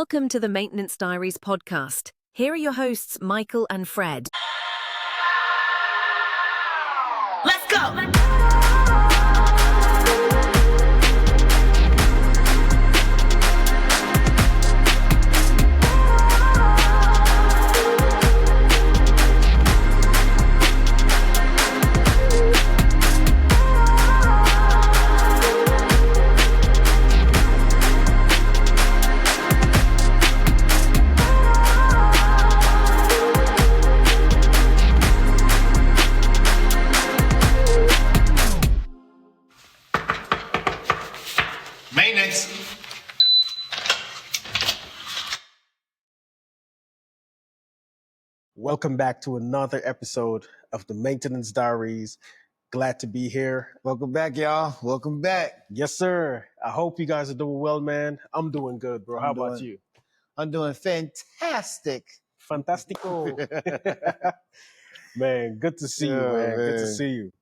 Welcome to the Maintenance Diaries podcast. Here are your hosts, Michael and Fred. Let's go! Maintenance. Welcome back to another episode of the Maintenance Diaries. Glad to be here. Welcome back, y'all. Welcome back. Yes, sir. I hope you guys are doing well, man. I'm doing good, bro. How about you? I'm doing fantastic. Fantastico. Man, good to see you, man. Good to see you.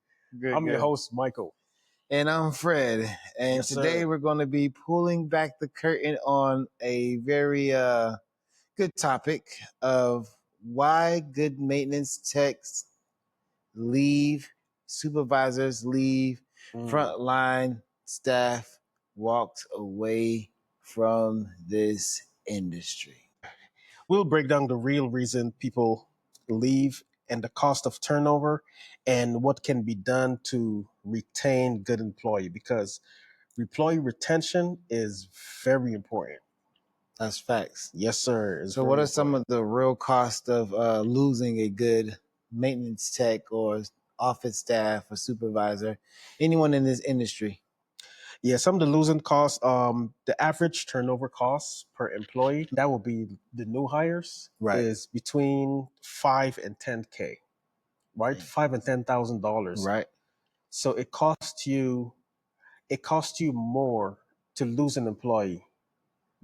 I'm your host, Michael. And I'm Fred. And Yes, today sir. we're going to be pulling back the curtain on a very good topic of why good maintenance techs leave, supervisors leave, frontline staff walked away from this industry. We'll break down the real reason people leave and the cost of turnover and what can be done to retain good employee, because employee retention is very important. That's facts. Yes, sir. So what are some of the real costs of losing a good maintenance tech or office staff or supervisor, anyone in this industry? Yeah, some of the losing costs, the average turnover costs per employee, that will be the new hires, Right. is between 5 and 10K, right? $5,000 and $10,000. Right. So it costs you more to lose an employee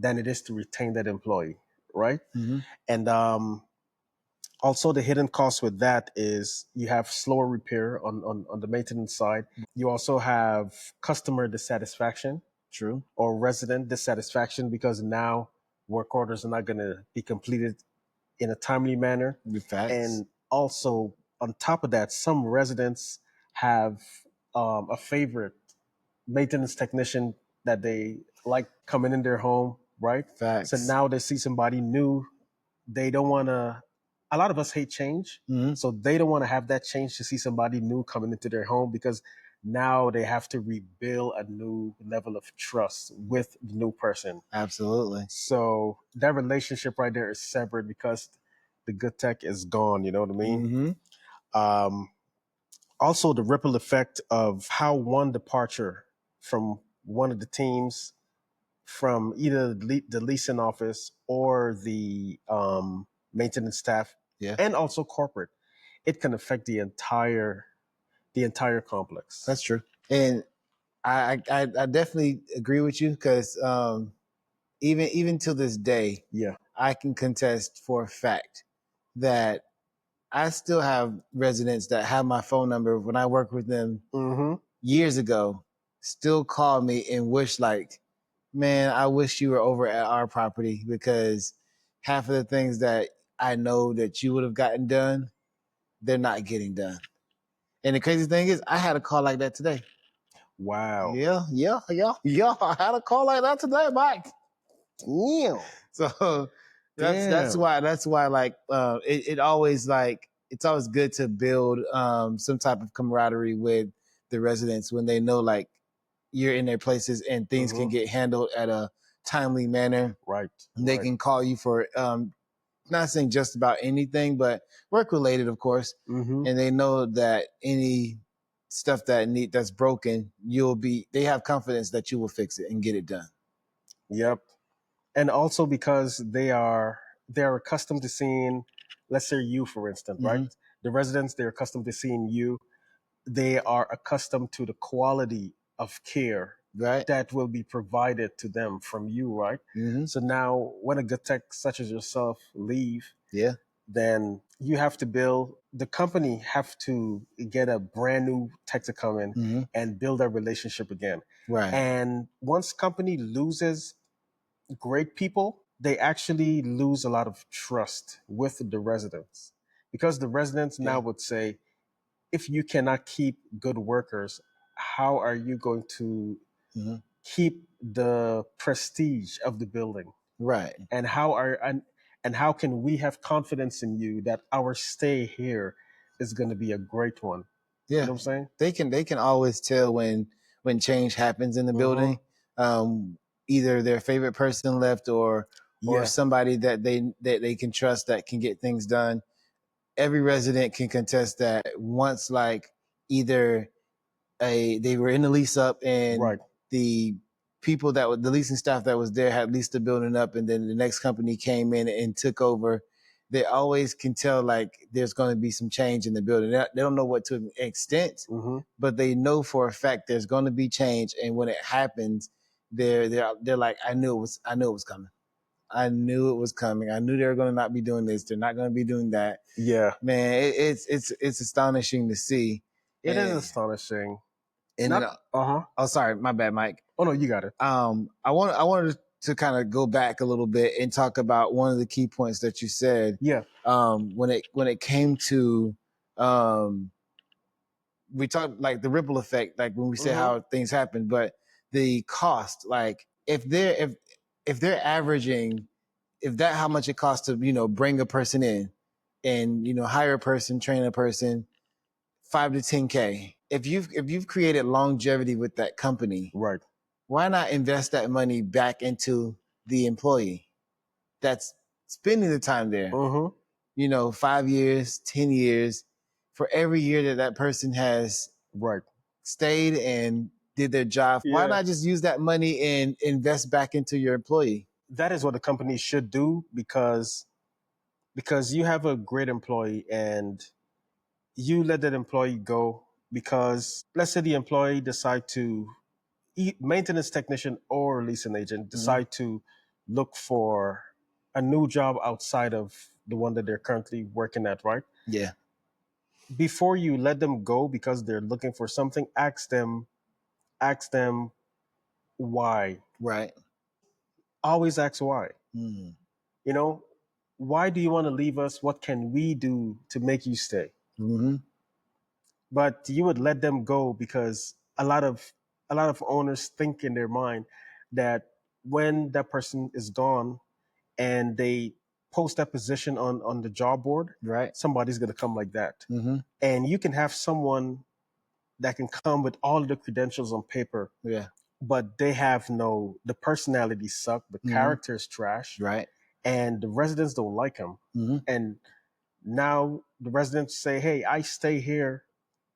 than it is to retain that employee, right? Mm-hmm. And also the hidden cost with that is you have slower repair on the maintenance side. You also have customer dissatisfaction. True. Or resident dissatisfaction, because now work orders are not going to be completed in a timely manner. Facts. And also, on top of that, some residents have a favorite maintenance technician that they like coming in their home, right? Facts. So now they see somebody new. They don't want to. A lot of us hate change. Mm-hmm. So they don't want to have that change to see somebody new coming into their home, because now they have to rebuild a new level of trust with the new person. Absolutely. So that relationship right there is severed because the good tech is gone. You know what I mean? Mm-hmm. Also, the ripple effect of how one departure from one of the teams, from either the leasing office or the maintenance staff, Yeah. and also corporate, it can affect the entire complex. That's true. And I definitely agree with you, because even to this day, Yeah. I can contest for a fact that I still have residents that have my phone number when I worked with them years ago, still call me and wish, like, man, I wish you were over at our property, because half of the things that I know that you would have gotten done, they're not getting done. And the crazy thing is, I had a call like that today. Wow. Yeah. I had a call like that today, Mike. Yeah. So that's why like it always, like, it's always good to build some type of camaraderie with the residents when they know, like, you're in their places and things can get handled at a timely manner. Right. They can call you for not saying just about anything, but work related, of course. And they know that any stuff that's broken, they have confidence that you will fix it and get it done. Yep. And also because they're accustomed to seeing, let's say you, for instance, right? The residents, they're accustomed to seeing you. They are accustomed to the quality of care that will be provided to them from you, right? So now when a good tech such as yourself leave, then you have to the company have to get a brand new tech to come in and build that relationship again. Right. And once company loses great people, they actually lose a lot of trust with the residents, because the residents now Yeah. would say, if you cannot keep good workers, how are you going to hmm keep the prestige of the building? Right. And how can we have confidence in you that our stay here is going to be a great one? You Yeah. know what I'm saying? They can always tell when change happens in the Mm-hmm. building. Either their favorite person left or Yeah. somebody that they can trust that can get things done. Every resident can contest that once, like, either they were in the lease up and Right. the people that were the leasing staff that was there had leased the building up, and then the next company came in and took over. They always can tell, like, there's going to be some change in the building. They don't know what to an extent, Mm-hmm. but they know for a fact there's going to be change. And when it happens, they're like, I knew it was coming. I knew it was coming. I knew they were going to not be doing this. They're not going to be doing that. Yeah. Man, it's astonishing to see. It is And astonishing. and Not. then, Uh-huh. oh, sorry, my bad, Mike. Oh no, you got it. I wanted to kind of go back a little bit and talk about one of the key points that you said. Yeah. When it came to, um, we talked like the ripple effect, like when we say Mm-hmm. how things happen, but the cost, like if they're averaging, if that how much it costs to bring a person in and hire a person, train a person, 5 to 10K. If you've created longevity with that company, Right. why not invest that money back into the employee that's spending the time there? Mm-hmm. 5 years, 10 years, for every year that person has Right. stayed and did their job. Why Yeah. not just use that money and invest back into your employee? That is what the company should do, because you have a great employee and you let that employee go because, let's say, the employee decide to maintenance technician or leasing agent decide to look for a new job outside of the one that they're currently working at, right? Yeah. Before you let them go because they're looking for something, ask them why. Right. Always ask why. Mm. You know, why do you want to leave us? What can we do to make you stay? Mm-hmm. But you would let them go because a lot of owners think in their mind that when that person is gone and they post that position on the job board, Right. somebody's going to come like that. Mm-hmm. And you can have someone that can come with all of the credentials on paper, Yeah. but the personality suck, the character is trash, Right. and the residents don't like him. Mm-hmm. And now the residents say, hey, I stay here.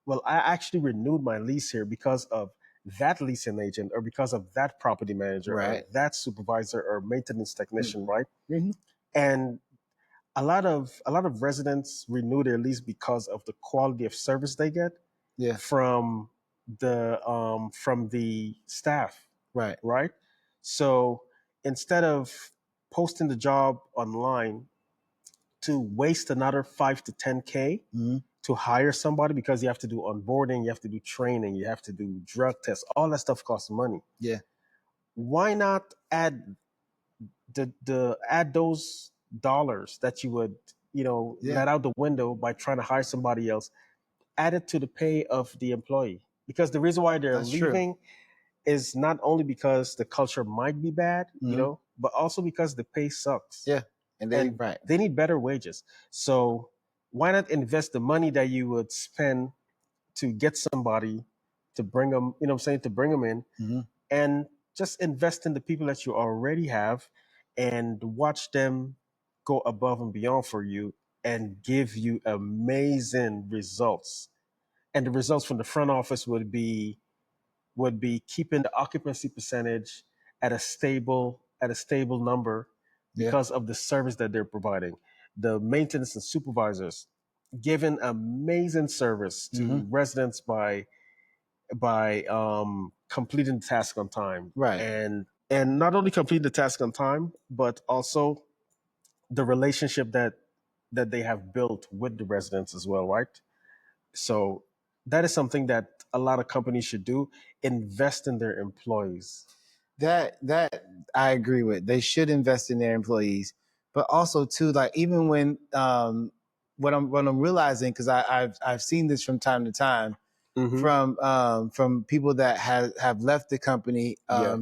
Well, I actually renewed my lease here because of that leasing agent or because of that property manager or Right. that supervisor or maintenance technician, right? Mm-hmm. And a lot of residents renew their lease because of the quality of service they get Yeah. from the staff, Right. right? So instead of posting the job online to waste another 5 to 10K Mm-hmm. to hire somebody, because you have to do onboarding, you have to do training, you have to do drug tests, all that stuff costs money. Yeah. Why not add those dollars that you would Yeah. let out the window by trying to hire somebody else, add it to the pay of the employee? Because the reason why they're That's true. leaving is not only because the culture might be bad, Mm-hmm. but also because the pay sucks. Yeah. And And right. they need better wages. So why not invest the money that you would spend to get somebody to bring them, you know what I'm saying, to bring them in, Mm-hmm. and just invest in the people that you already have and watch them go above and beyond for you and give you amazing results. And the results from the front office would be keeping the occupancy percentage at a stable number Yeah. because of the service that they're providing. The maintenance and supervisors giving amazing service Mm-hmm. to residents by completing the task on time, Right. and not only complete the task on time, but also the relationship that they have built with the residents as well, right? So that is something that a lot of companies should do: invest in their employees. That I agree with. They should invest in their employees, but also too, like even when what I'm realizing, because I've seen this from time to time from people that have left the company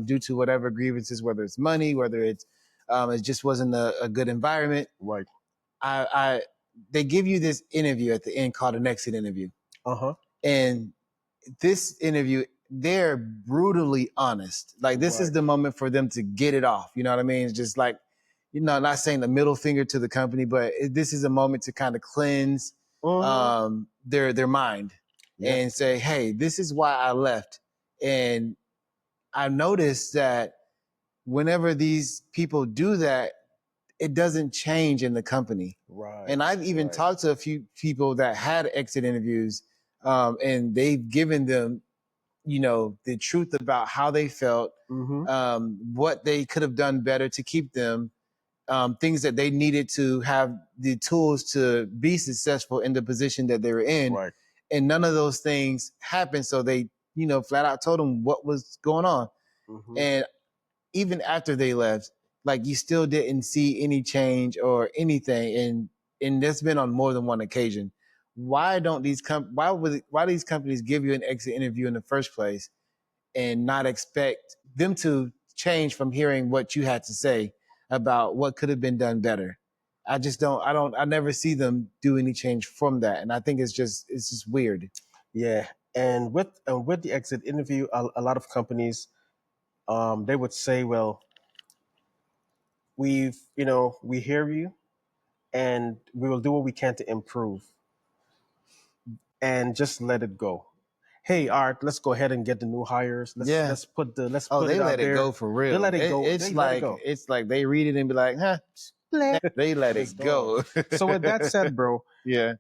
due to whatever grievances, whether it's money, whether it's it just wasn't a good environment. Right. I they give you this interview at the end called an exit interview, and this interview, they're brutally honest. Like this is the moment for them to get it off. You know what I mean? It's just like, you know, not saying the middle finger to the company, but this is a moment to kind of cleanse their mind and say, hey, this is why I left. And I've noticed that whenever these people do that, it doesn't change in the company. Right. And I've even talked to a few people that had exit interviews, and they've given them, you know, the truth about how they felt, what they could have done better to keep them, things that they needed to have the tools to be successful in the position that they were in. Right. And none of those things happened. So they, you know, flat out told them what was going on. And even after they left, like you still didn't see any change or anything. And that's been on more than one occasion. Why don't these why these companies give you an exit interview in the first place and not expect them to change from hearing what you had to say about what could have been done better? I never see them do any change from that. And I think it's just weird. Yeah. And with the exit interview, a lot of companies, they would say, well, we hear you and we will do what we can to improve, and just let it go. Hey, Art, let's go ahead and get the new hires. Let's put they it out let there. it go for real. They let it go. It's They like let it go. it's like they read it and be like, huh. They let it go. So with that said, bro, Yeah.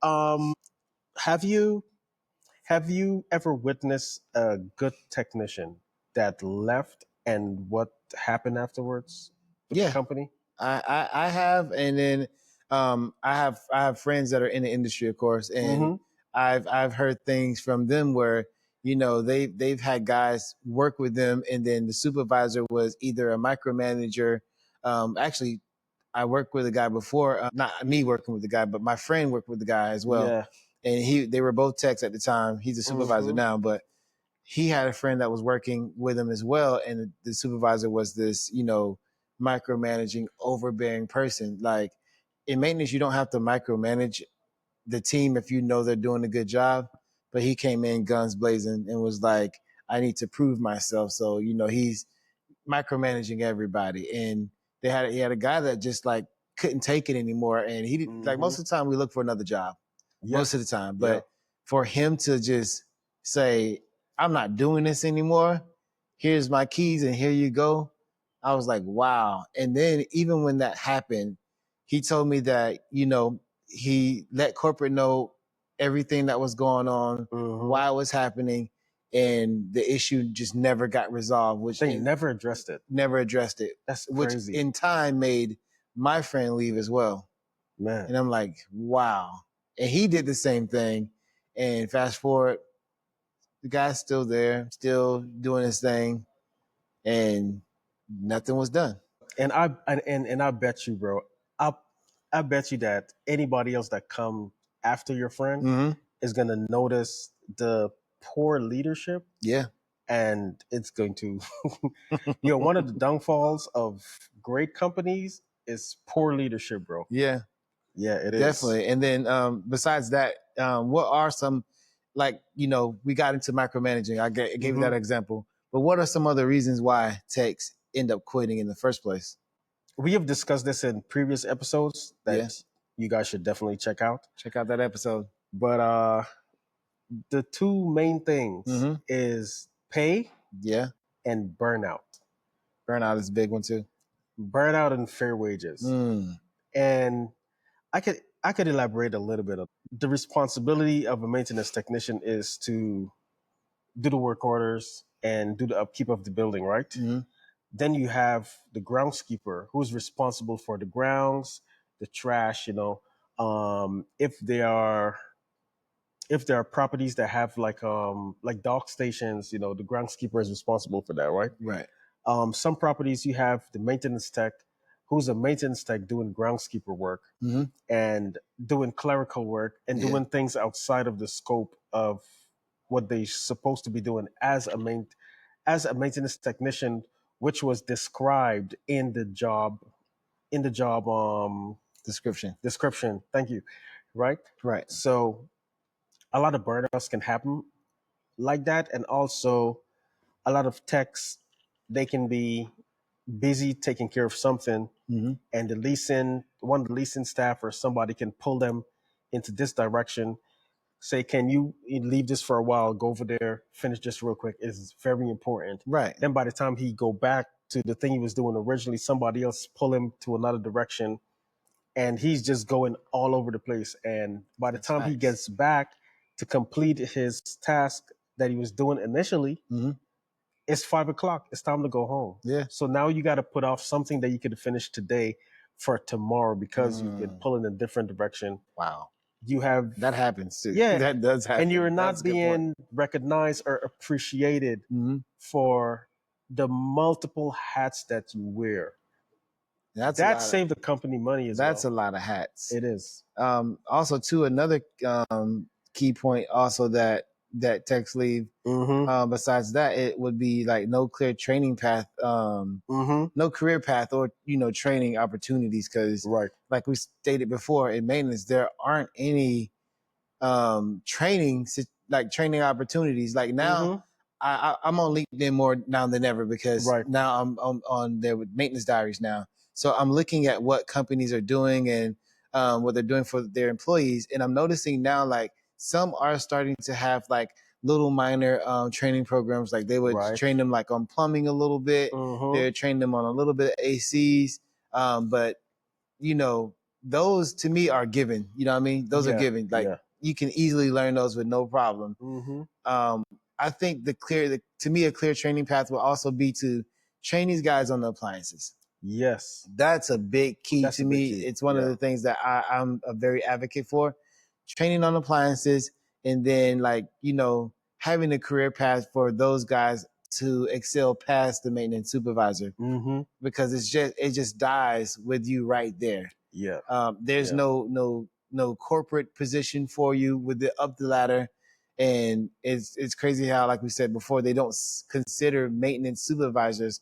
have you ever witnessed a good technician that left, and what happened afterwards with the company? I have, and then I have friends that are in the industry, of course, and I've heard things from them where, you know, they've had guys work with them, and then the supervisor was either a micromanager. Actually, I worked with a guy before, not me working with the guy, but my friend worked with the guy as well. Yeah. And they were both techs at the time. He's a supervisor now, but he had a friend that was working with him as well. And the supervisor was this, you know, micromanaging, overbearing person. Like in maintenance, you don't have to micromanage the team if you know they're doing a good job. But he came in guns blazing and was like, I need to prove myself. So, you know, he's micromanaging everybody. And he had a guy that just like couldn't take it anymore. And he like most of the time we look for another job. Most of the time. But for him to just say, I'm not doing this anymore. Here's my keys and here you go. I was like, wow. And then even when that happened, he told me that, you know, he let corporate know everything that was going on, why it was happening, and the issue just never got resolved. Which They never addressed it. Never addressed it. That's which crazy. in time made my friend leave as well. Man. And I'm like, wow. And he did the same thing. And fast forward, the guy's still there, still doing his thing, and nothing was done. And I bet you, bro, I bet you that anybody else that come after your friend is gonna notice the poor leadership. Yeah. And it's going to one of the downfalls of great companies is poor leadership, bro. Yeah. Yeah, it is. Definitely. And then besides that, what are some, like, you know, we got into micromanaging. I gave you that example. But what are some other reasons why techs end up quitting in the first place? We have discussed this in previous episodes that you guys should definitely check out. Check out that episode. But the two main things is pay and burnout. Burnout is a big one too. Burnout and fair wages. And I could elaborate a little bit. The responsibility of a maintenance technician is to do the work orders and do the upkeep of the building, right? Then you have the groundskeeper who's responsible for the grounds, the trash, if there are properties that have like dock stations, the groundskeeper is responsible for that, right? Right. Some properties you have the maintenance tech, who's a maintenance tech doing groundskeeper work and doing clerical work and doing things outside of the scope of what they're supposed to be doing as a maintenance technician, which was described in the job description. Thank you. Right. So a lot of burnouts can happen like that, and also a lot of techs, they can be busy taking care of something, and one of the leasing staff or somebody can pull them into this direction, say, can you leave this for a while, go over there, finish this real quick. It's very important. Right. Then by the time he go back to the thing he was doing originally, somebody else pull him to another direction, and he's just going all over the place. And by the time he gets back to complete his task that he was doing initially, it's 5 o'clock. It's time to go home. Yeah. So now you got to put off something that you could finish today for tomorrow because you've been pulling in a different direction. Wow. You have that happens too. Yeah, That does happen. and you're not being recognized or appreciated for the multiple hats that you wear. That saved the company money as well. That's a lot of hats. It is. Also, too, another key point also that techs leave. Besides that, it would be like no clear training path, no career path, or training opportunities. Because, like we stated before, in maintenance, there aren't any training opportunities. Like now, I'm on LinkedIn more now than ever because now I'm on there with Maintenance Diaries now. So I'm looking at what companies are doing and what they're doing for their employees, and I'm noticing now like some are starting to have like little minor training programs. Like they would train them like on plumbing a little bit. They're training them on a little bit of ACs. But those to me are given. You know what I mean? Those are given. Like you can easily learn those with no problem. I think to me a clear training path will also be to train these guys on the appliances. Yes, that's a big key to me. It's one of the things that I'm a very advocate for. Training on appliances, and then having a career path for those guys to excel past the maintenance supervisor, because it just dies with you right there. There's no corporate position for you with the up the ladder, and it's crazy how, like we said before, they don't consider maintenance supervisors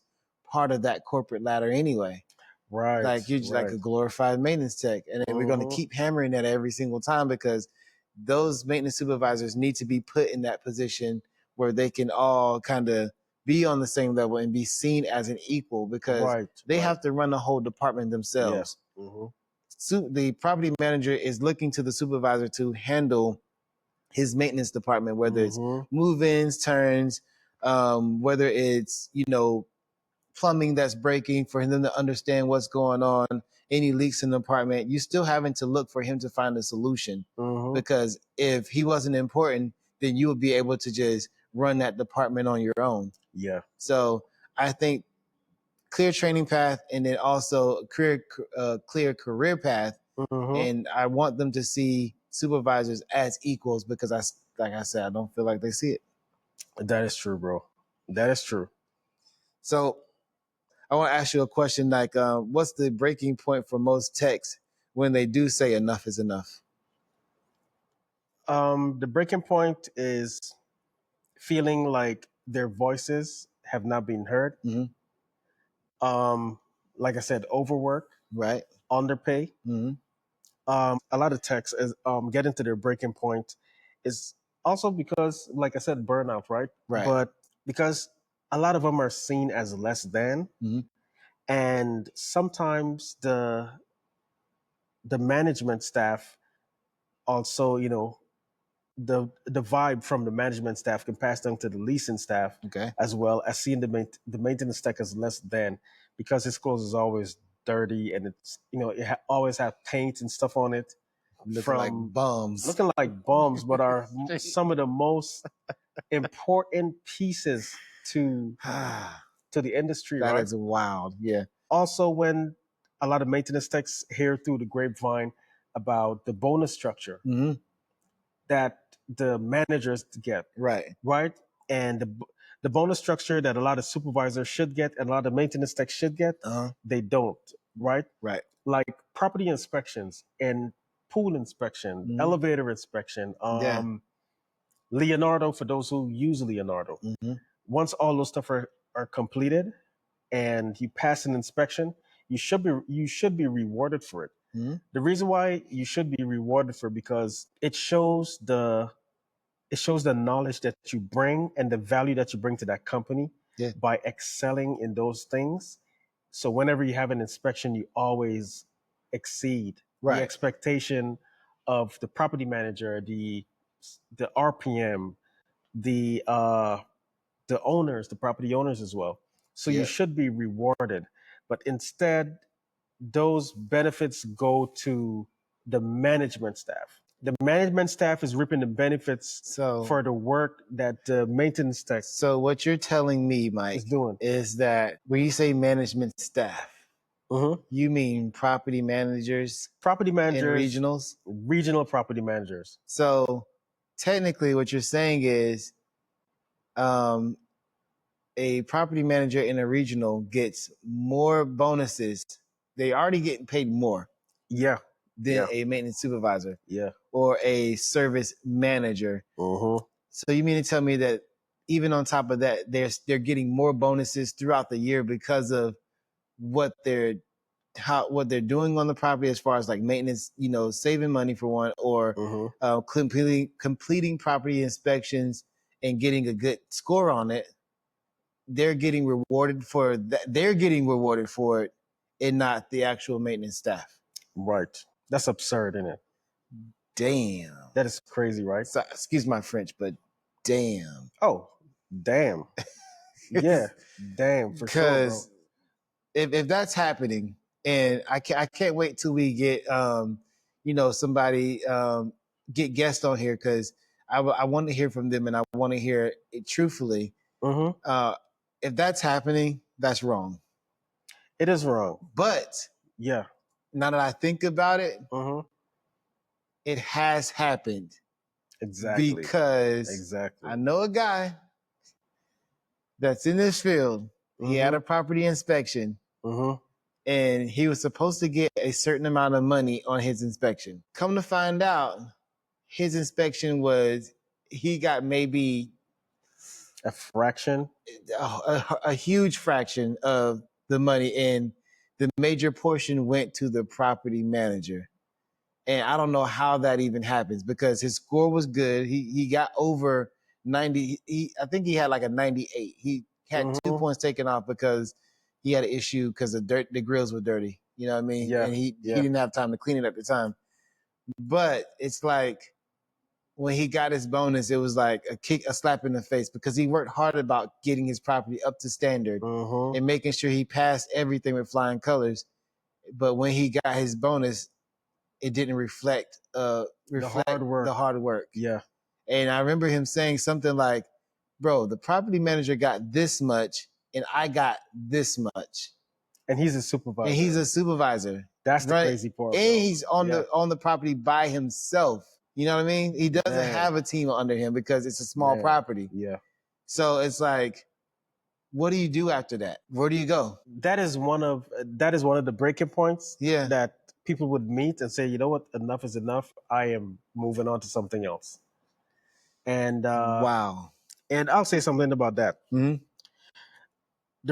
part of that corporate ladder anyway. Like you're just like a glorified maintenance tech, and then we're going to keep hammering that every single time because those maintenance supervisors need to be put in that position where they can all kind of be on the same level and be seen as an equal, because they have to run the whole department themselves. So the property manager is looking to the supervisor to handle his maintenance department, whether it's move-ins, turns, whether it's plumbing that's breaking, for them to understand what's going on, any leaks in the apartment. You're still having to look for him to find a solution, because if he wasn't important, then you would be able to just run that department on your own. So I think clear training path, and then also clear career path. And I want them to see supervisors as equals, because like I said, I don't feel like they see it. That is true, bro. That is true. So I want to ask you a question, like, what's the breaking point for most techs when they do say enough is enough? The breaking point is feeling like their voices have not been heard. Like I said, overwork, underpay. A lot of techs getting to their breaking point is also because, like I said, burnout, right? But because a lot of them are seen as less than, and sometimes the management staff also, the vibe from the management staff can pass down to the leasing staff, as well as seeing the maintenance tech as less than, because his clothes is always dirty, and it's always have paint and stuff on it, looking like bums, but are some of the most important pieces to the industry. That is wild. Also, when a lot of maintenance techs hear through the grapevine about the bonus structure that the managers get, and The bonus structure that a lot of supervisors should get and a lot of maintenance techs should get, they don't, right? Right. Like property inspections and pool inspection, elevator inspection, Yeah. Leonardo for those who use Leonardo. Once all those stuff are completed and you pass an inspection, you should be rewarded for it. The reason why you should be rewarded for because it shows the knowledge that you bring and the value that you bring to that company by excelling in those things. So whenever you have an inspection, you always exceed the expectation of the property manager, the RPM, the owners, the property owners as well. So you should be rewarded. But instead, those benefits go to the management staff. The management staff is reaping the benefits for the work that the maintenance tech So what you're telling me, Mike, is doing. is that when you say management staff, you mean property managers, Property managers, and regionals? regional property managers. So technically what you're saying is a property manager in a regional gets more bonuses. They already getting paid more than a maintenance supervisor or a service manager. So you mean to tell me that even on top of that, they're getting more bonuses throughout the year because of what they're doing on the property as far as like maintenance, saving money for one, or completing property inspections and getting a good score on it. They're getting rewarded for that. They're getting rewarded for it, and not the actual maintenance staff. Right. That's absurd, isn't it? Damn. That is crazy, right? So, excuse my French, but damn. Oh, damn. Yeah, damn, for sure, bro. Because if that's happening, and I can't wait till we get somebody get guests on here, because I want to hear from them, and I want to hear it truthfully. If that's happening, that's wrong. It is wrong. But now that I think about it, it has happened. Exactly. Because I know a guy that's in this field. He had a property inspection, and he was supposed to get a certain amount of money on his inspection. Come to find out, his inspection he got maybe a fraction, a huge fraction of the money, and the major portion went to the property manager. And I don't know how that even happens, because his score was good. He got over 90. I think he had like a 98. He had 2 points taken off because he had an issue because the grills were dirty. You know what I mean? Yeah. And he didn't have time to clean it up at the time. But it's like when he got his bonus, it was like a slap in the face, because he worked hard about getting his property up to standard and making sure he passed everything with flying colors. But when he got his bonus, it didn't reflect the hard work. Yeah. And I remember him saying something like, bro, the property manager got this much and I got this much. And he's a supervisor. That's the crazy part. And he's on the property by himself. You know what I mean? He doesn't have a team under him because it's a small property. Yeah. So it's like, what do you do after that? Where do you go? That is one of the breaking points that people would meet and say, you know what, enough is enough. I am moving on to something else. And wow. And I'll say something about that. The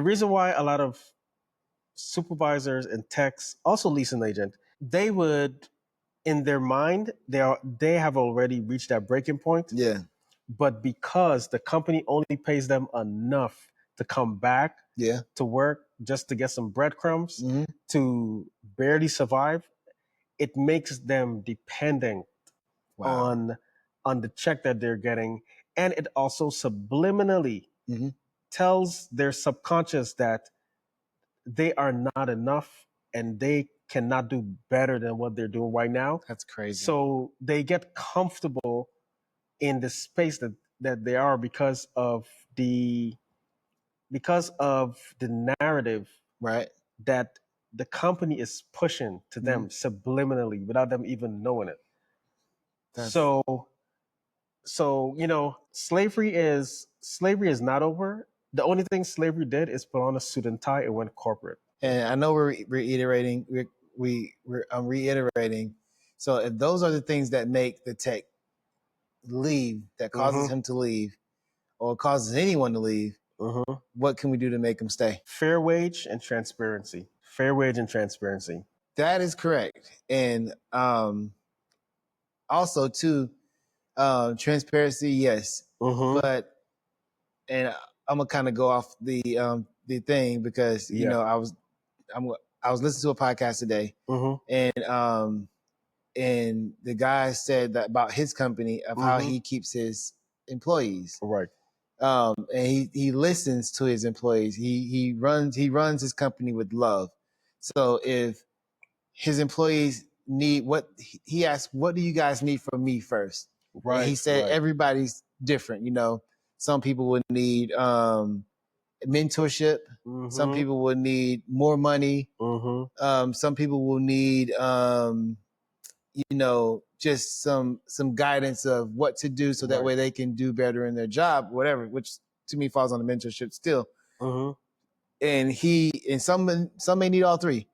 reason why a lot of supervisors and techs, also leasing agent, they would, in their mind, they have already reached that breaking point. Yeah. But because the company only pays them enough to come back to work just to get some breadcrumbs to barely survive, it makes them dependent on the check that they're getting. And it also subliminally tells their subconscious that they are not enough and they cannot do better than what they're doing right now. That's crazy. So they get comfortable in the space that they are because of the narrative that the company is pushing to them subliminally without them even knowing it. So So, slavery is not over. The only thing slavery did is put on a suit and tie and went corporate. And I know we're reiterating. I'm reiterating. So if those are the things that make the tech leave, that causes him to leave, or causes anyone to leave, what can we do to make them stay? Fair wage and transparency. Fair wage and transparency. That is correct. And also too, transparency, yes. But and I'm gonna kind of go off the thing because I was listening to a podcast today, and the guy said that about his company of how he keeps his employees. Right. And he listens to his employees. He runs his company with love. So if his employees need what he asked, what do you guys need from me first? Right. And he said everybody's different. Some people would need mentorship. Some people would need more money. Some people will need just some guidance of what to do so that way they can do better in their job, whatever, which to me falls on the mentorship still. And some may need all three.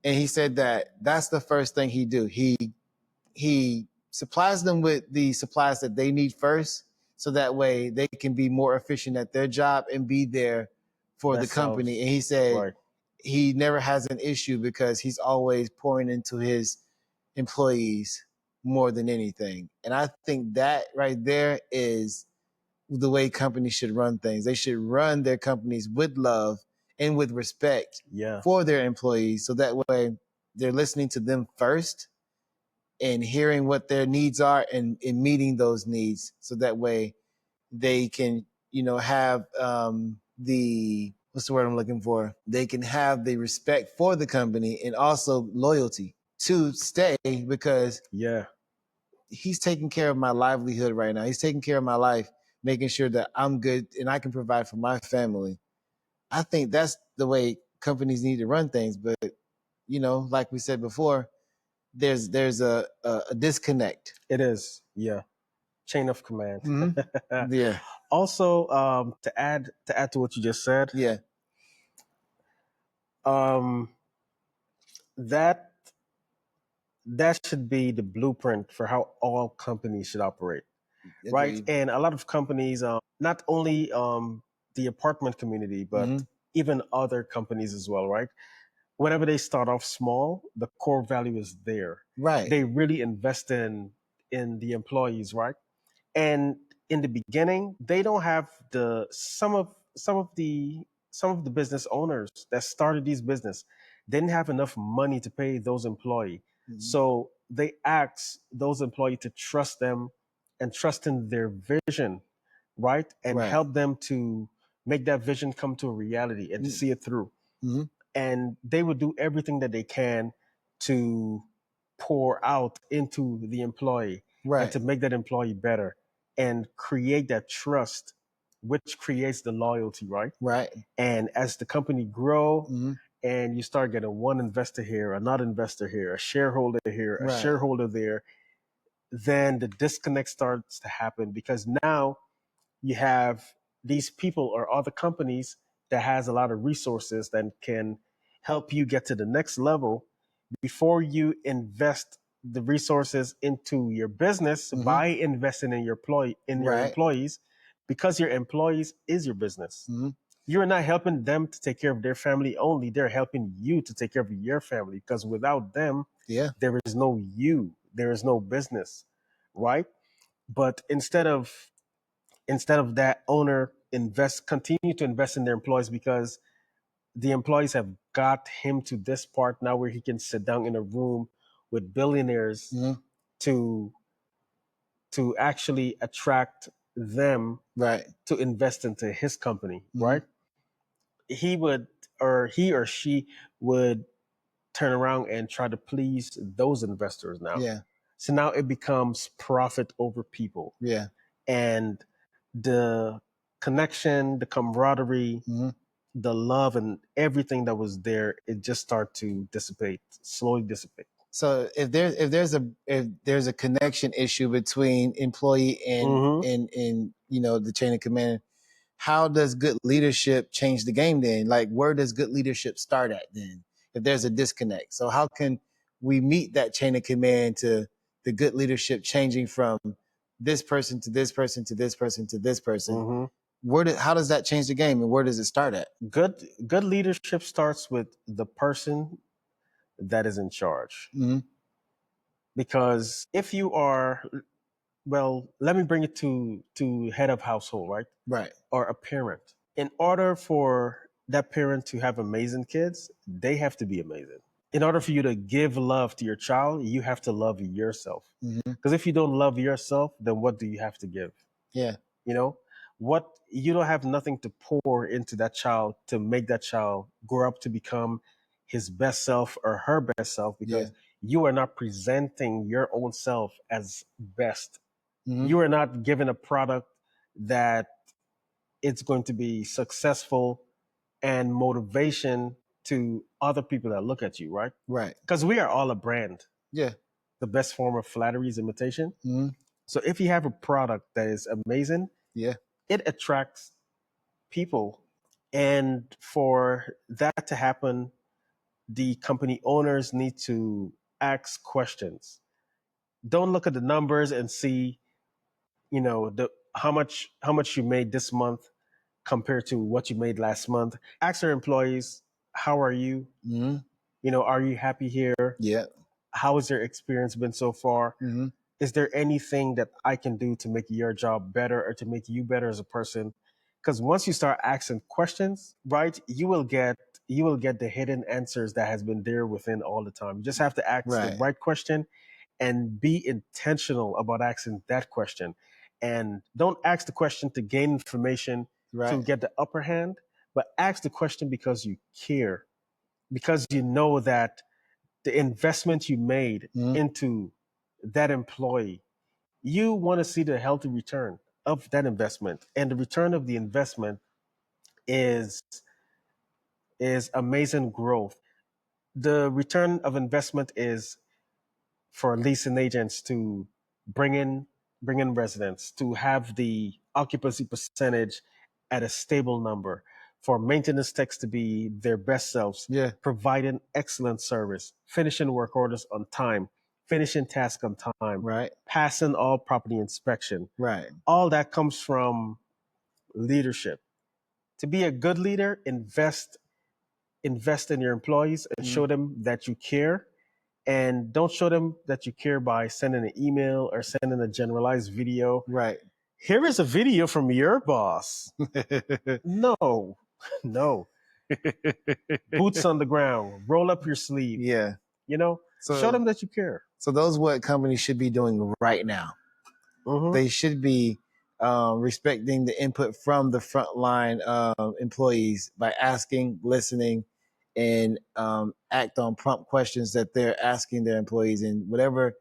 And he said that that's the first thing he do. He supplies them with the supplies that they need first, so that way they can be more efficient at their job and be there for the company. And he said he never has an issue because he's always pouring into his employees more than anything. And I think that right there is the way companies should run things. They should run their companies with love and with respect for their employees, so that way they're listening to them first and hearing what their needs are and meeting those needs, so that way they can have the what's the word I'm looking for? They can have the respect for the company and also loyalty to stay, because he's taking care of my livelihood right now. He's taking care of my life, making sure that I'm good and I can provide for my family. I think that's the way companies need to run things. But like we said before, there's a disconnect. It is, chain of command. Yeah. Also, to add to what you just said, that should be the blueprint for how all companies should operate. Agreed. Right? And a lot of companies, not only the apartment community, but even other companies as well, right? Whenever they start off small, the core value is there. Right. They really invest in the employees, right? And in the beginning, they don't have some of the business owners that started these business didn't have enough money to pay those employees. So they ask those employees to trust them and trust in their vision, right? And help them to make that vision come to a reality and to see it through. And they would do everything that they can to pour out into the employee and to make that employee better and create that trust, which creates the loyalty, right? Right. And as the company grow and you start getting one investor here, another investor here, a shareholder here, a shareholder there, then the disconnect starts to happen, because now you have these people or other companies that has a lot of resources that can help you get to the next level before you invest the resources into your business by investing in your employees, because your employees is your business. You're not helping them to take care of their family only. They're helping you to take care of your family, because without them, there is no you, there is no business, right? But instead of that, owner continue to invest in their employees, because the employees have got him to this part now where he can sit down in a room with billionaires to actually attract them to invest into his company, right? He or she would turn around and try to please those investors now. So now it becomes profit over people. And the connection, the camaraderie, the love, and everything that was there, it just started to slowly dissipate. So if there's a connection issue between employee and the chain of command, how does good leadership change the game then? Like, where does good leadership start at then? If there's a disconnect, so how can we meet that chain of command to the good leadership changing from this person to this person to this person to this person? How does that change the game, and where does it start at? Good leadership starts with the person that is in charge. Because if you are, well, let me bring it to head of household, right? Right. Or a parent. In order for that parent to have amazing kids, they have to be amazing. In order for you to give love to your child, you have to love yourself. Because if you don't love yourself, then what do you have to give? Yeah. You know, what you don't have nothing to pour into that child to make that child grow up to become his best self or her best self, because you are not presenting your own self as best. You are not given a product that it's going to be successful and motivation to other people that look at you, right? Right. Because we are all a brand. Yeah. The best form of flattery is imitation. So if you have a product that is amazing, it attracts people. And for that to happen, the company owners need to ask questions. Don't look at the numbers and see, the how much you made this month compared to what you made last month. Ask your employees, how are you? Are you happy here? Yeah. How has your experience been so far? Is there anything that I can do to make your job better or to make you better as a person? Because once you start asking questions, right, you will get the hidden answers that has been there within all the time. You just have to ask the right question and be intentional about asking that question. And don't ask the question to gain information to get the upper hand, but ask the question because you care, because you know that the investment you made into that employee, you want to see the healthy return of that investment. And the return of the investment is amazing growth. The return of investment is for leasing agents to bring in residents, to have the occupancy percentage at a stable number, for maintenance techs to be their best selves, providing excellent service, finishing work orders on time, finishing tasks on time, passing all property inspection. All that comes from leadership. To be a good leader, invest in your employees and show them that you care. And don't show them that you care by sending an email or sending a generalized video. Here is a video from your boss. No. Boots on the ground. Roll up your sleeve. Show them that you care. So those what companies should be doing right now. They should be respecting the input from the frontline employees by asking, listening, and act on prompt questions that they're asking their employees, and whatever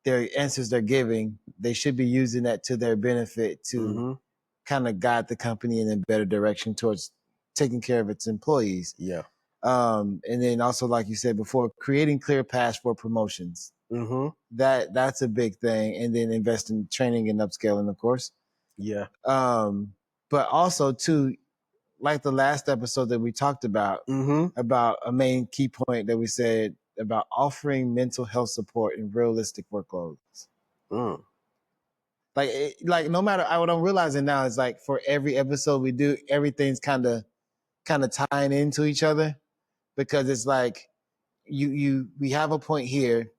their answers they're giving, they should be using that to their benefit to kind of guide the company in a better direction towards taking care of its employees. And then also, like you said before, creating clear paths for promotions. That's a big thing. And then invest in training and upscaling, of course. But also too, like the last episode that we talked about a main key point that we said about offering mental health support in realistic workloads. Like no matter, what I'm realizing now is like for every episode we do, everything's kind of tying into each other, because it's like we have a point here,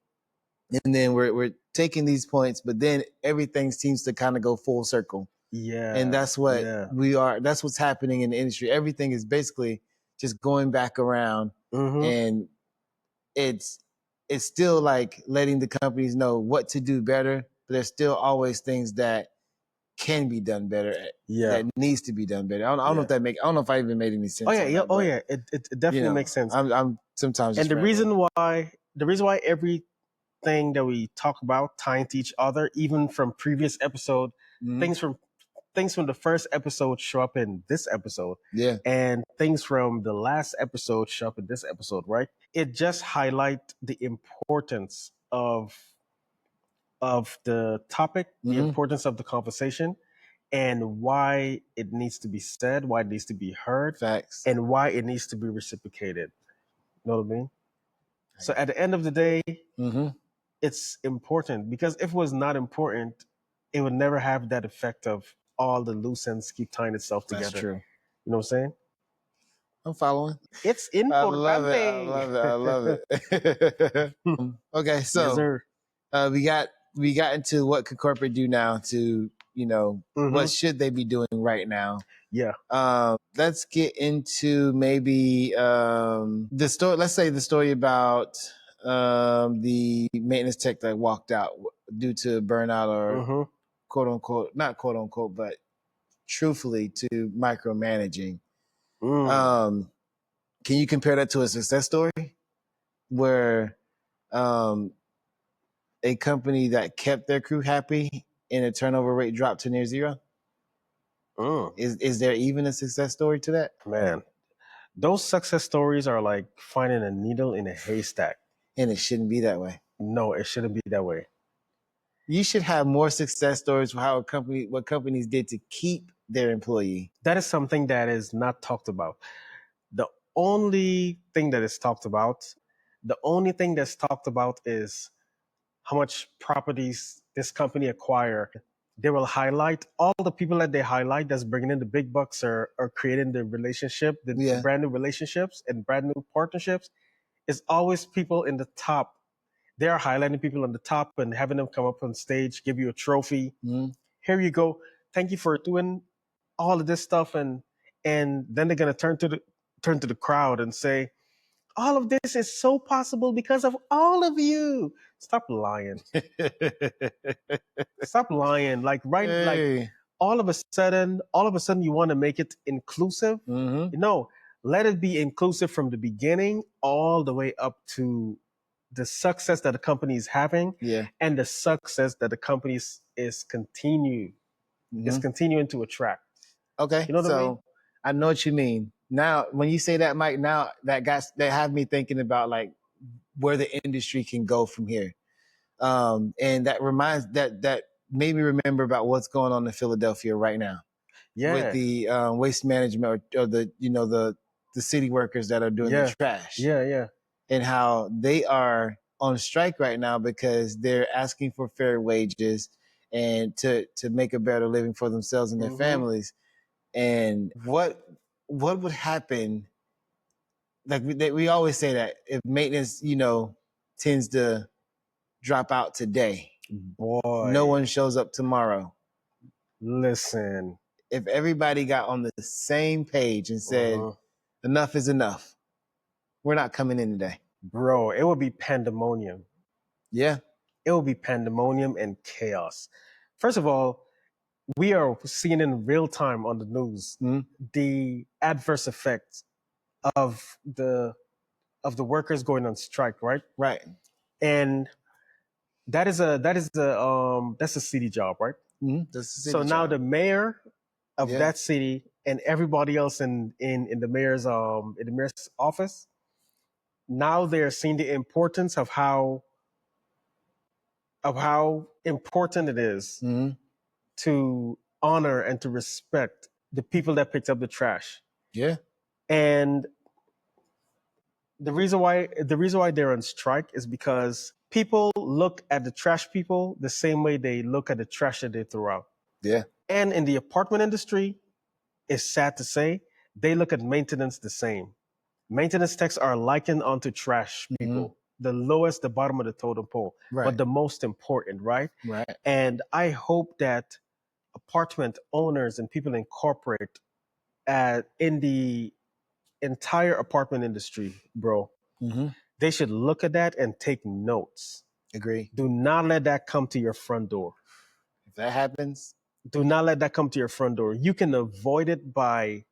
and then we're taking these points, but then everything seems to kind of go full circle. And that's what we are. That's what's happening in the industry. Everything is basically just going back around, and it's still like letting the companies know what to do better, but there's still always things that can be done better. That needs to be done better. I don't know if I don't know if I even made any sense. It definitely makes sense. I'm sometimes. And the reason why everything that we talk about tie into each other, even from previous episode, things from the first episode show up in this episode. And things from the last episode show up in this episode, right? It just highlight the importance of the topic, the importance of the conversation, and why it needs to be said, why it needs to be heard, Facts. and why it needs to be reciprocated. You know what I mean? So at the end of the day, it's important, because if it was not important, it would never have that effect of all the loose ends keep tying itself together. That's true. You know what I'm saying? I'm following. It's I love it. I importante. love it. I love it. Okay, Yes, so sir. we got into what could corporate do now to, what should they be doing right now? Yeah. Let's get into maybe the story. Let's say the story about the maintenance tech that walked out due to burnout or quote unquote, not quote unquote, but truthfully to micromanaging. Can you compare that to a success story where a company that kept their crew happy and a turnover rate dropped to near zero? Is there even a success story to that? Man, those success stories are like finding a needle in a haystack. And it shouldn't be that way. No, it shouldn't be that way. You should have more success stories for what companies did to keep their employee. That is something that is not talked about. The only thing that is talked about, is how much properties this company acquired. They will highlight all the people that they highlight that's bringing in the big bucks or creating the relationship, the brand new relationships and brand new partnerships. Is always people in the top. They are highlighting people on the top and having them come up on stage, give you a trophy. Here you go. Thank you for doing all of this stuff, and then they're gonna turn to the crowd and say, all of this is so possible because of all of you. Stop lying. Stop lying. Like like all of a sudden you want to make it inclusive. Let it be inclusive from the beginning all the way up to the success that the company is having, and the success that the company is continuing to attract. Okay, You know what I mean? I know what you mean. Now, when you say that, Mike, now that have me thinking about like where the industry can go from here, and that made me remember about what's going on in Philadelphia right now. With the waste management or the the city workers that are doing the trash. And how they are on strike right now because they're asking for fair wages and to make a better living for themselves and their families. And what would happen? Like we always say that if maintenance, tends to drop out today, boy, no one shows up tomorrow. Listen, if everybody got on the same page and said, enough is enough, we're not coming in today. Bro, it would be pandemonium. Yeah. It will be pandemonium and chaos. First of all, we are seeing in real time on the news the adverse effects of the workers going on strike, right? Right. And that's a city job, right? So now the mayor of that city and everybody else in the mayor's office, now they're seeing the importance of how important it is to honor and to respect the people that picked up the trash. Yeah. And the reason why they're on strike is because people look at the trash people the same way they look at the trash that they throw out. Yeah. And in the apartment industry, it's sad to say, they look at maintenance the same. Maintenance techs are likened onto trash people, the lowest, the bottom of the totem pole, but the most important, right? Right. And I hope that apartment owners and people in corporate, in the entire apartment industry, bro, they should look at that and take notes. Agree. Do not let that come to your front door. If that happens, do not let that come to your front door. You can avoid it by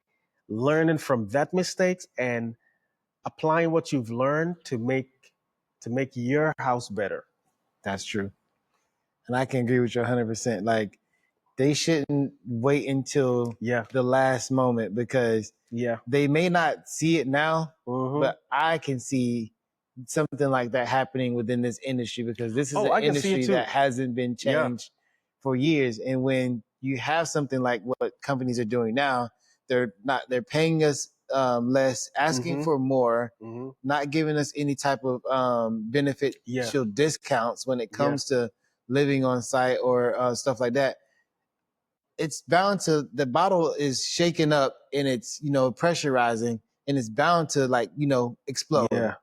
learning from that mistakes and applying what you've learned to make your house better. That's true. And I can agree with you 100%. Like, they shouldn't wait until the last moment because they may not see it now, but I can see something like that happening within this industry, because this is an I can see it industry too. that hasn't been changed for years. And when you have something like what companies are doing now, they're paying us less, asking for more, not giving us any type of beneficial discounts when it comes to living on site or stuff like that. It's bound to, the bottle is shaking up and it's, pressurizing, and it's bound to explode. Yeah.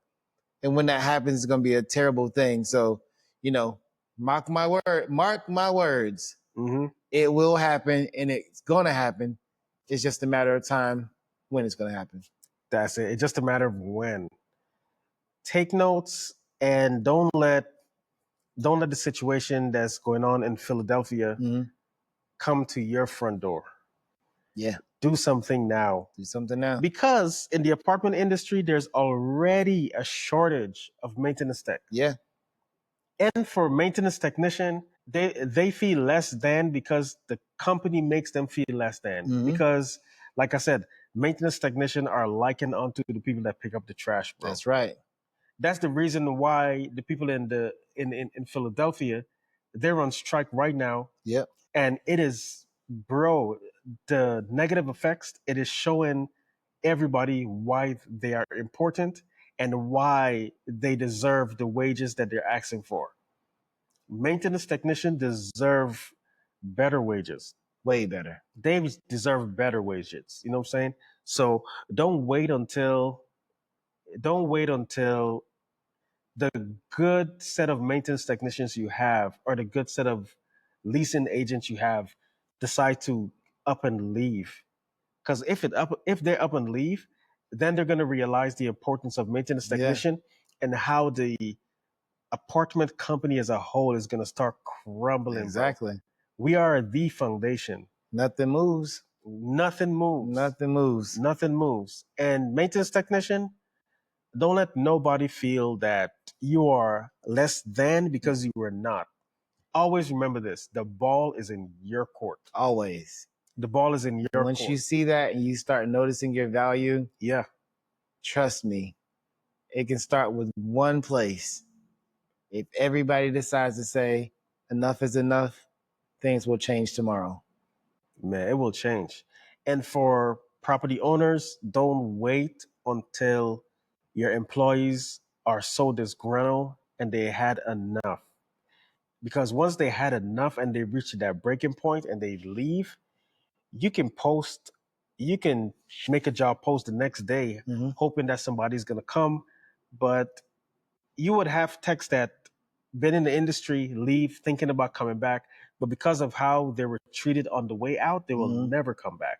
And when that happens, it's going to be a terrible thing. So, mark my words. It will happen, and it's going to happen. It's just a matter of time when it's going to happen. That's it. It's just a matter of when. Take notes, and don't let the situation that's going on in Philadelphia come to your front door. Yeah. Do something now. Do something now. Because in the apartment industry, there's already a shortage of maintenance tech. Yeah. And for maintenance technician, they feel less than because the company makes them feel less than. Because, like I said, maintenance technician are likened onto the people that pick up the trash, bro. That's right. That's the reason why the people in Philadelphia, they're on strike right now. Yep. And it is, bro, the negative effects, it is showing everybody why they are important and why they deserve the wages that they're asking for. Maintenance technicians deserve better wages. Way better. They deserve better wages. You know what I'm saying? So don't wait until the good set of maintenance technicians you have or the good set of leasing agents you have decide to up and leave. Because if they're up and leave, then they're going to realize the importance of maintenance technician and how the apartment company as a whole is going to start crumbling. Exactly. Bro. We are the foundation. Nothing moves. Nothing moves. Nothing moves. Nothing moves. And maintenance technician, don't let nobody feel that you are less than because you are not. Always remember this. The ball is in your court. Always. The ball is in your court. Once you see that and you start noticing your value, trust me, it can start with one place. If everybody decides to say enough is enough, things will change tomorrow. Man, it will change. And for property owners, don't wait until your employees are so disgruntled and they had enough. Because once they had enough and they reach that breaking point and they leave, you can make a job post the next day, hoping that somebody's going to come. But you would have techs that been in the industry, leave thinking about coming back. But because of how they were treated on the way out, they will never come back.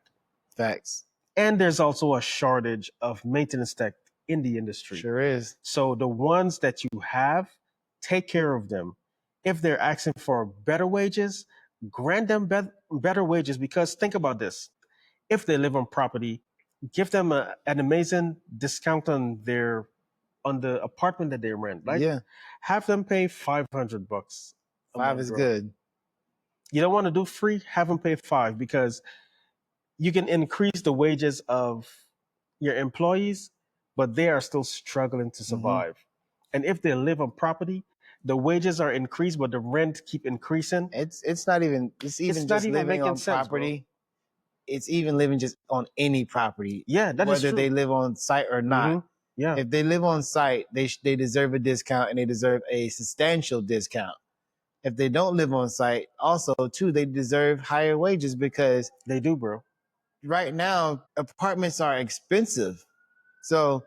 Facts. And there's also a shortage of maintenance tech in the industry. Sure is. So the ones that you have, take care of them. If they're asking for better wages, grant them better wages, because think about this. If they live on property, give them an amazing discount on the apartment that they rent. Like, have them pay $500. $5 is good. You don't want to do free? Have them pay $5, because you can increase the wages of your employees, but they are still struggling to survive. And if they live on property, the wages are increased, but the rent keep increasing. It's not even just living on property. Bro. It's even living just on any property. Yeah, that is true. Whether they live on site or not. Yeah. If they live on site, they deserve a discount, and they deserve a substantial discount. If they don't live on site, also too, they deserve higher wages, because they do, bro. Right now, apartments are expensive. So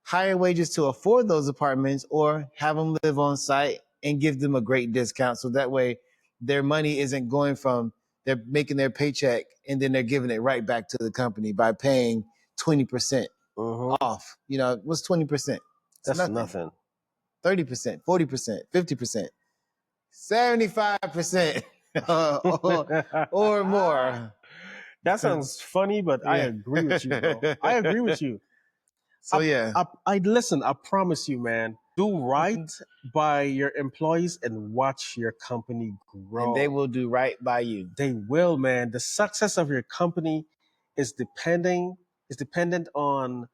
higher wages to afford those apartments, or have them live on site and give them a great discount. So that way their money isn't going from, they're making their paycheck and then they're giving it right back to the company by paying 20% off. What's 20%? That's nothing. 30%, 40%, 50%, 75% or more. That sounds funny, but I agree with you, bro. I agree with you. So I listen, I promise you, man. Do right by your employees and watch your company grow. And they will do right by you. They will, man. The success of your company is dependent on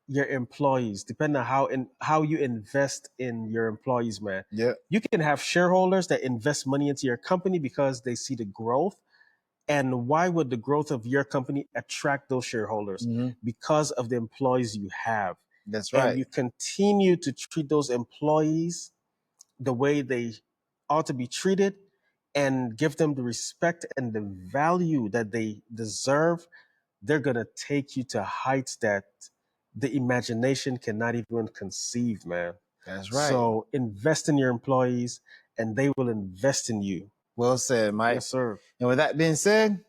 your employees, depending on how you invest in your employees, man. Yeah. You can have shareholders that invest money into your company because they see the growth. And why would the growth of your company attract those shareholders? Because of the employees you have. That's And right. you continue to treat those employees the way they ought to be treated and give them the respect and the value that they deserve. They're going to take you to heights that the imagination cannot even conceive, man. That's right. So invest in your employees and they will invest in you. Well said, Mike. Yes, sir. And with that being said,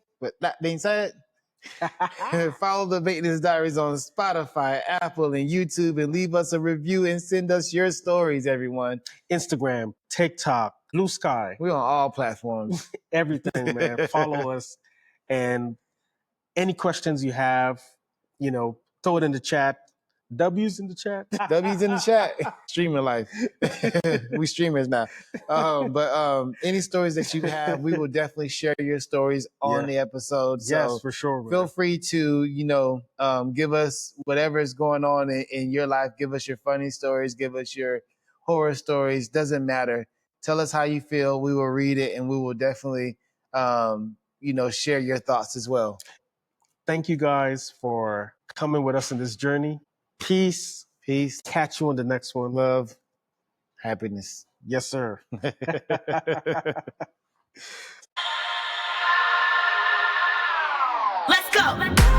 follow the Maintenance Diaries on Spotify, Apple, and YouTube, and leave us a review and send us your stories, everyone. Instagram, TikTok, Blue Sky. We're on all platforms. Everything, man. Follow us. And any questions you have, throw it in the chat. W's in the chat. W's in the chat. Streamer life. We streamers now. But any stories that you have, we will definitely share your stories on the episode. So yes, for sure. Man. Feel free to, give us whatever is going on in your life. Give us your funny stories. Give us your horror stories. Doesn't matter. Tell us how you feel. We will read it and we will definitely, share your thoughts as well. Thank you guys for coming with us in this journey. Peace. Peace. Catch you on the next one. Love. Happiness. Yes, sir. Let's go.